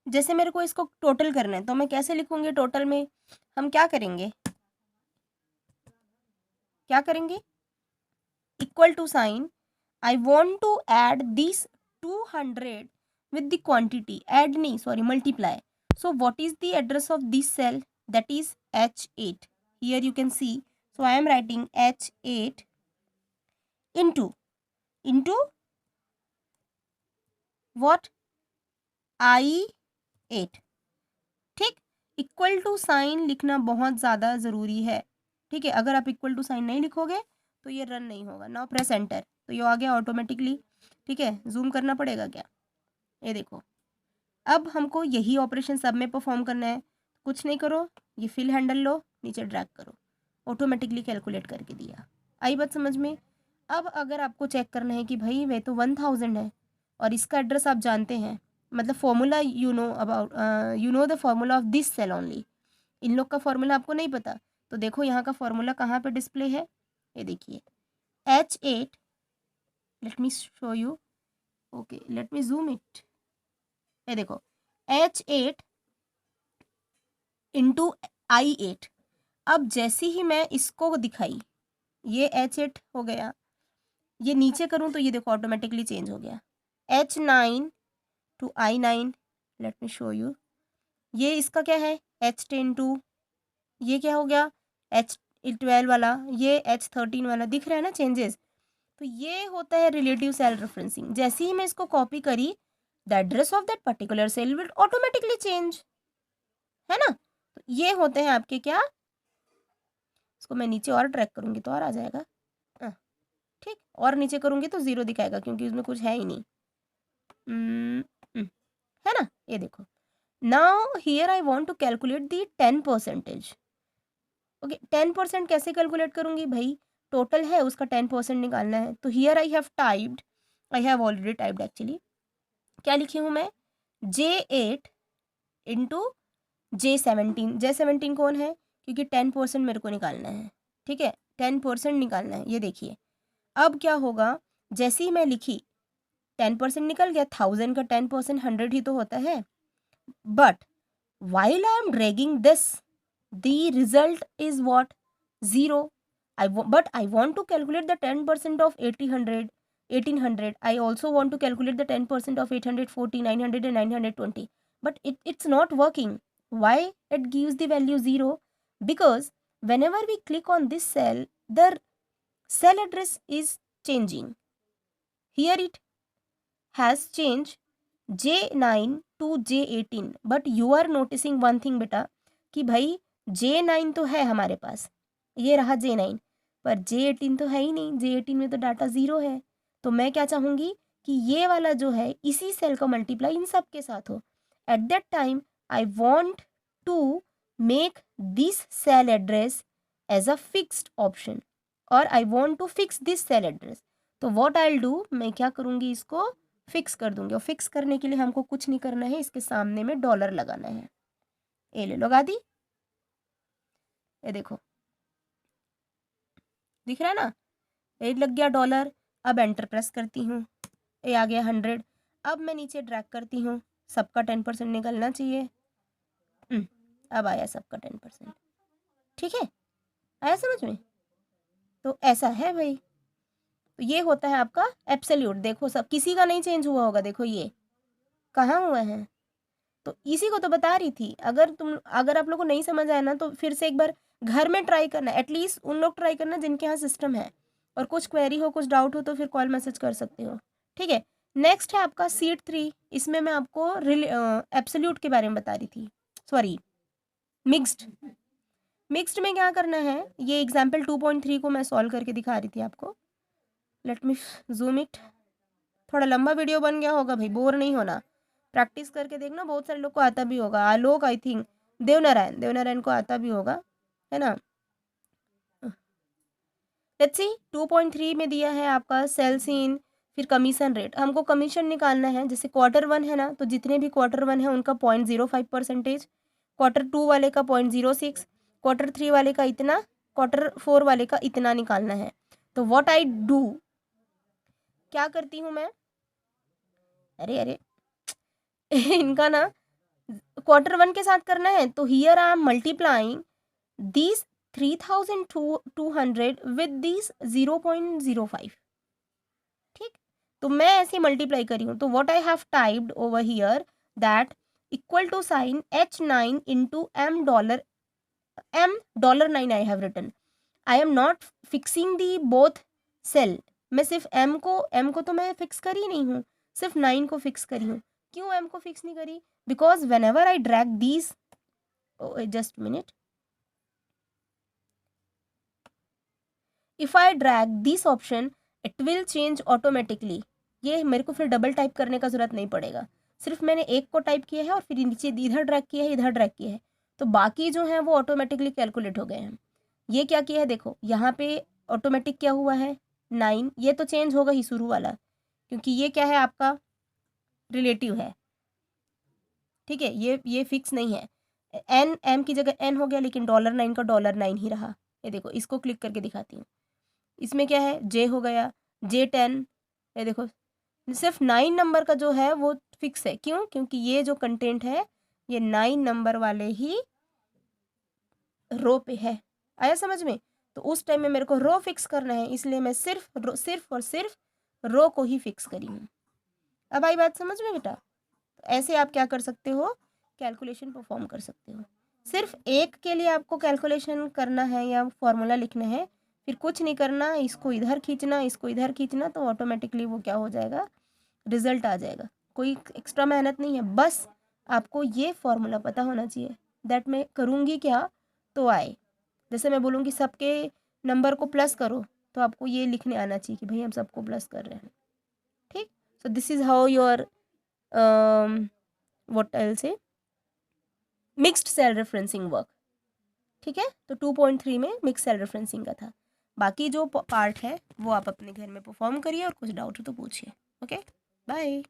जैसे मेरे को इसको टोटल करना है तो मैं कैसे लिखूंगी टोटल में? हम क्या करेंगे, equal to sign, I want to add this 200 with the quantity, add नहीं sorry multiply. So what is the address of this cell? That is H8. Here you can see, so I am writing H8 into what, I8. ठीक, equal to sign लिखना बहुत ज़्यादा ज़रूरी है, ठीक है। अगर आप इक्वल टू साइन नहीं लिखोगे तो ये रन नहीं होगा। नाउ प्रेस एंटर, तो ये आ गया ऑटोमेटिकली, ठीक है। जूम करना पड़ेगा क्या, ये देखो। अब हमको यही ऑपरेशन सब में परफॉर्म करना है, कुछ नहीं करो, ये फिल हैंडल लो, नीचे ड्रैग करो, ऑटोमेटिकली कैलकुलेट करके दिया। आई बात समझ में? अब अगर आपको चेक करना है कि भाई वे तो 1000 है और इसका एड्रेस आप जानते हैं, मतलब formula you know about, you know the formula of this cell only, इन लोग का फॉर्मूला आपको नहीं पता, तो देखो यहाँ का फॉर्मूला कहाँ पे डिस्प्ले है, ये देखिए H8, late me show you, okay let me zoom it, ये देखो H8 इंटू I8। अब जैसे ही मैं इसको दिखाई, ये H8 हो गया, ये नीचे करूँ तो ये देखो ऑटोमेटिकली चेंज हो गया, H9 to I9, let me show you, ये इसका क्या है H10 टू, ये क्या हो गया H12 वाला, ये H13 वाला, दिख रहा है ना चेंजेस। तो ये होता है रिलेटिव सेल रेफरेंसिंग। जैसे ही मैं इसको कॉपी करी, the address of that particular cell will automatically change, है ना। तो ये होते हैं आपके क्या, इसको मैं नीचे और ट्रैक करूँगी तो और आ जाएगा, ठीक, और नीचे करूँगी तो 0 दिखाएगा क्योंकि उसमें कुछ है ही नहीं, है ना। ये देखो, now here I want to calculate the 10%। Okay, 10% कैसे कैलकुलेट करूँगी भाई, टोटल है उसका 10% निकालना है। तो here I have already typed actually, क्या लिखी हूँ मैं, J8 इंटू J17 कौन है, क्योंकि 10% मेरे को निकालना है, ठीक है, 10% निकालना है। ये देखिए अब क्या होगा, जैसे ही मैं लिखी 10% निकल गया, 1000 का 10% 100 ही तो होता है, but while I am dragging this, the result is what, 0. But I want to calculate the 10% of 1800. I also want to calculate the 10% of 840, 900 and 920. But it's not working. Why it gives the value 0? Because whenever we click on this cell, the cell address is changing. Here it has changed J9 to J18, but you are noticing one thing बेटा, कि भाई J9 तो है हमारे पास, ये रहा J9, पर J18 तो है ही नहीं, J18 में तो डाटा 0 है। तो मैं क्या चाहूँगी कि ये वाला जो है इसी सेल का मल्टीप्लाई इन सब के साथ हो। At that time I want to make this cell address as a fixed option, और I want to fix this cell address. तो वॉट आई डू, मैं क्या करूँगी, इसको फिक्स कर दूंगी। और फिक्स करने के लिए हमको कुछ नहीं करना है, इसके सामने में डॉलर लगाना है। ये ले लगा दी, ये देखो दिख रहा है ना, ये लग गया डॉलर। अब एंटर प्रेस करती हूँ, ये आ गया 100। अब मैं नीचे ड्रैग करती हूँ, सबका 10% निकलना चाहिए, अब आया सबका 10%, ठीक है, आया समझ में। तो ऐसा है भाई, तो ये होता है आपका एब्सोल्यूट। देखो सब किसी का नहीं चेंज हुआ होगा, देखो ये कहाँ हुआ है, तो इसी को तो बता रही थी। अगर आप लोग को नहीं समझ आया ना तो फिर से एक बार घर में ट्राई करना, एटलीस्ट उन लोग ट्राई करना जिनके यहाँ सिस्टम है, और कुछ क्वेरी हो, कुछ डाउट हो तो फिर कॉल मैसेज कर सकते हो, ठीक है। नेक्स्ट है आपका सीट 3, इसमें मैं आपको एब्सोल्यूट के बारे में बता रही थी, सॉरी मिक्स्ड में क्या करना है, ये एग्जाम्पल 2.3 को मैं सॉल्व करके दिखा रही थी आपको। लेट मी जूम इट, थोड़ा लंबा वीडियो बन गया होगा भाई, बोर नहीं होना, प्रैक्टिस करके देखना, बहुत सारे लोग को आता भी होगा। आलोक आई थिंक देवनारायण को आता भी होगा, है ना। लेट्स सी 2.3 में दिया है आपका सेल सीन, फिर कमीशन रेट, हमको कमीशन निकालना है। जैसे Q1 है ना, तो जितने भी Q1 है उनका 0.05%, Q2 वाले का 0.06, Q3 वाले का इतना, Q4 वाले का इतना निकालना है। तो व्हाट आई डू, क्या करती हूँ मैं, अरे इनका ना Q1 के साथ करना है तो here I am multiplying these 3200 with these 0.05, ठीक। तो मैं ऐसे मल्टीप्लाई करी हूँ, तो what I have typed over here that equal to sign H9 into $9 I have written. I am not fixing the both cell, मैं सिर्फ m को तो मैं फिक्स करी नहीं हूँ, सिर्फ 9 को फिक्स करी हूँ। क्यों m को फिक्स नहीं करी? Because when ever I drag these, just minute, if I drag this option it will change automatically. ये मेरे को फिर डबल टाइप करने का जरूरत नहीं पड़ेगा, सिर्फ मैंने एक को टाइप किया है और फिर नीचे इधर ड्रैग किया है, इधर ड्रैग किया है, तो बाकी जो है वो ऑटोमेटिकली कैलकुलेट हो गए हैं। ये क्या किया है देखो, यहाँ पे ऑटोमेटिक क्या हुआ है 9, ये तो चेंज होगा ही शुरू वाला, क्योंकि ये क्या है आपका रिलेटिव है, ठीक है, ये फिक्स नहीं है। एन एम की जगह एन हो गया, लेकिन $9 का $9 ही रहा। ये देखो, इसको क्लिक करके दिखाती हूँ, इसमें क्या है जे हो गया, J10, ये देखो सिर्फ 9 नंबर का जो है वो फिक्स है। क्यों? क्योंकि ये जो कंटेंट है ये 9 नंबर वाले ही रो पे है। आया समझ में? तो उस टाइम में मेरे को रो फिक्स करना है, इसलिए मैं सिर्फ और सिर्फ रो को ही फिक्स करी हूँ। अब आई बात समझ में बेटा? तो ऐसे आप क्या कर सकते हो, कैलकुलेशन परफॉर्म कर सकते हो। सिर्फ एक के लिए आपको कैलकुलेशन करना है या फॉर्मूला लिखना है, फिर कुछ नहीं करना, इसको इधर खींचना, इसको इधर खींचना, तो ऑटोमेटिकली वो क्या हो जाएगा, रिजल्ट आ जाएगा। कोई एक्स्ट्रा मेहनत नहीं है, बस आपको ये फॉर्मूला पता होना चाहिए दैट मैं करूँगी क्या तो आए। जैसे मैं बोलूँगी सबके नंबर को प्लस करो, तो आपको ये लिखने आना चाहिए कि भाई हम सबको प्लस कर रहे हैं, ठीक। So this is how your what I will say mixed cell referencing work, ठीक है। तो 2.3 में मिक्स सेल रेफरेंसिंग का था। बाकी जो पार्ट है वो आप अपने घर में परफॉर्म करिए और कुछ डाउट हो तो पूछिए। Okay, bye.